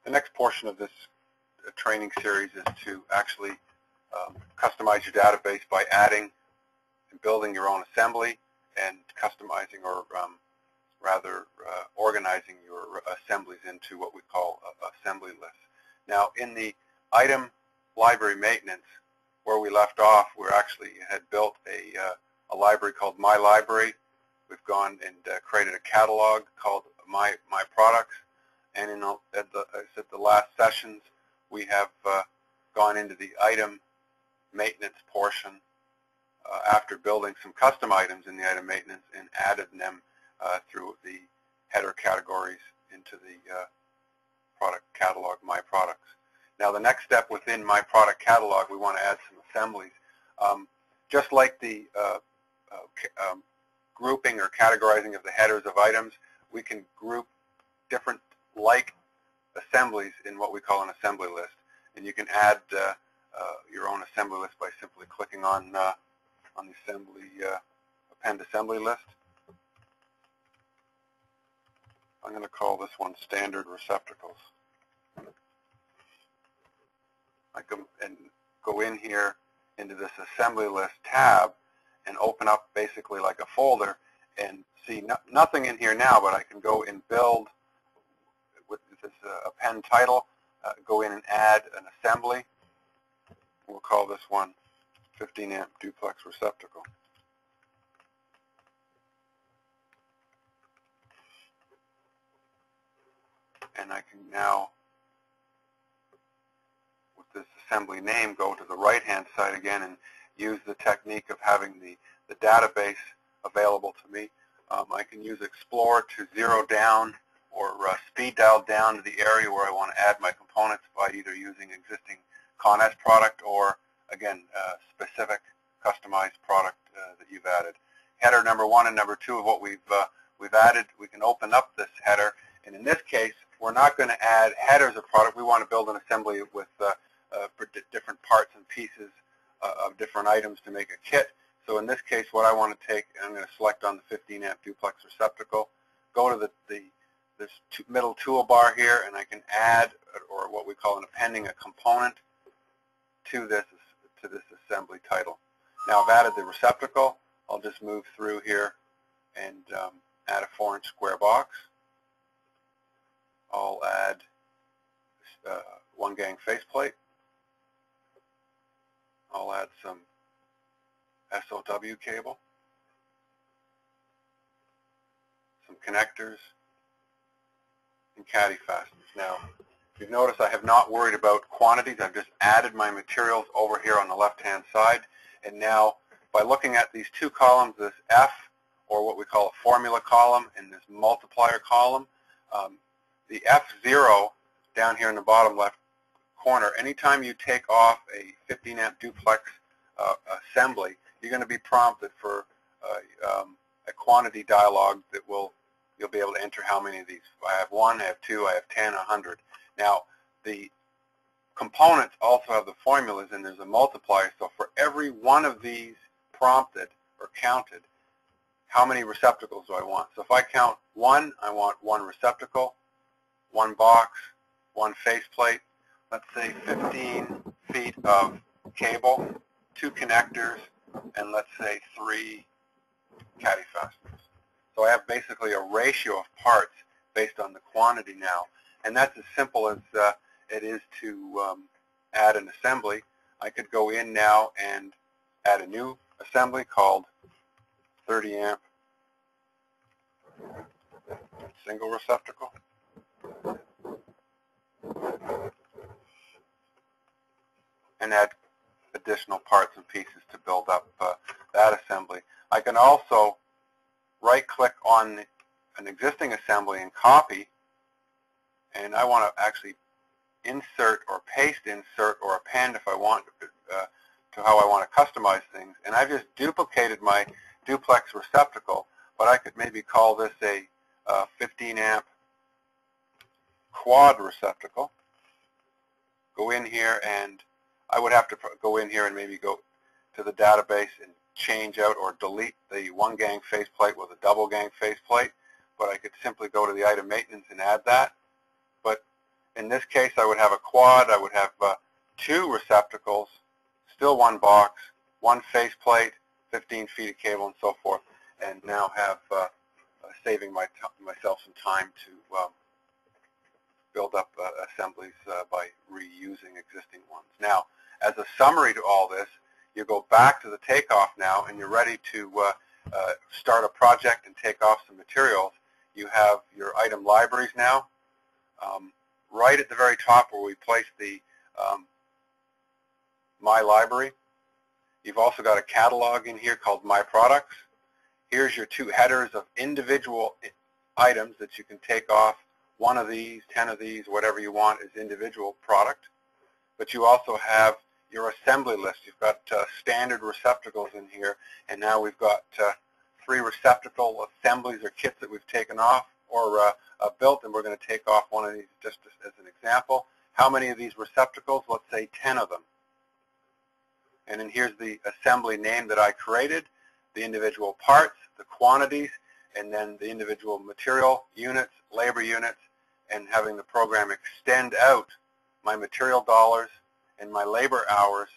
The next portion of this training series is to actually customize your database by adding and building your own assembly and customizing, or rather organizing your assemblies into what we call assembly lists. Now, in the item library maintenance, where we left off, we actually had built a library called My Library. We've gone and created a catalog called My Products, and at the last sessions, we have gone into the item maintenance portion after building some custom items in the item maintenance and added them through the header categories into the product catalog, My Products. Now, the next step within My Product Catalog, we want to add some assemblies. Just like the grouping or categorizing of the headers of items, we can group different like assemblies in what we call an assembly list. And you can add your own assembly list by simply clicking on the assembly, append assembly list. I'm going to call this one Standard Receptacles. I can go in here into this assembly list tab and open up basically like a folder and see nothing in here now, but I can go and build with this append title, go in and add an assembly. We'll call this one 15 amp duplex receptacle. And I can now, with this assembly name, go to the right-hand side again and use the technique of having the database available to me. I can use Explorer to zero down or speed dial down to the area where I want to add my components by either using existing ConS product or, again, specific customized product that you've added. Header number 1 and number 2 of what we've added, we can open up this header, and in this case, we're not going to add headers of product. We want to build an assembly with different parts and pieces of different items to make a kit. So in this case, what I want to take, I'm going to select on the 15 amp duplex receptacle, go to this middle toolbar here, and I can add, or what we call an appending, a component to this assembly title. Now I've added the receptacle. I'll just move through here and add a 4-inch square box. I'll add 1 gang faceplate. I'll add some SOW cable, some connectors, and caddy fasteners. Now, you've noticed I have not worried about quantities. I've just added my materials over here on the left-hand side. And now, by looking at these 2 columns, this F, or what we call a formula column, and this multiplier column, the F0 down here in the bottom left corner, anytime you take off a 15 amp duplex assembly, you're going to be prompted for a quantity dialog that you'll be able to enter how many of these. I have 1, I have 2, I have 10, 100. Now, the components also have the formulas, and there's a multiplier. So for every one of these prompted or counted, how many receptacles do I want? So if I count 1, I want 1 receptacle, 1 box, 1 faceplate, let's say 15 feet of cable, 2 connectors, and let's say 3 caddy fasteners. So I have basically a ratio of parts based on the quantity now. And that's as simple as it is to add an assembly. I could go in now and add a new assembly called 30 amp single receptacle. And add additional parts and pieces to build up that assembly. I can also right-click on an existing assembly and copy, and I want to actually insert or paste insert or append if I want to how I want to customize things. And I've just duplicated my duplex receptacle, but I could maybe call this a 15 amp quad receptacle. Go in here, and I would have to go in here and maybe go to the database and change out or delete the 1 gang faceplate with a double gang faceplate, but I could simply go to the item maintenance and add that. But In this case, I would have a quad. I would have 2 receptacles, still 1 box, 1 faceplate, 15 feet of cable, and so forth, and now have saving myself some time to build up assemblies by reusing existing ones. Now, as a summary to all this, you go back to the takeoff now, and you're ready to start a project and take off some materials. You have your item libraries now. Right at the very top where we place the My Library, you've also got a catalog in here called My Products. Here's your 2 headers of individual items that you can take off. 1 of these, 10 of these, whatever you want is individual product. But you also have your assembly list. You've got standard receptacles in here, and now we've got 3 receptacle assemblies or kits that we've taken off or built, and we're going to take off one of these just as an example. How many of these receptacles? Let's say 10 of them. And then here's the assembly name that I created, the individual parts, the quantities, and then the individual material units, labor units, and having the program extend out my material dollars and my labor hours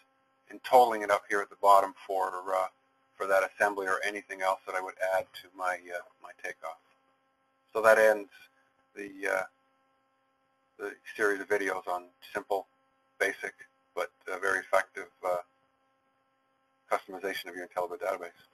and totaling it up here at the bottom for that assembly or anything else that I would add to my takeoff. So that ends the series of videos on simple, basic, but very effective customization of your IntelliBid database.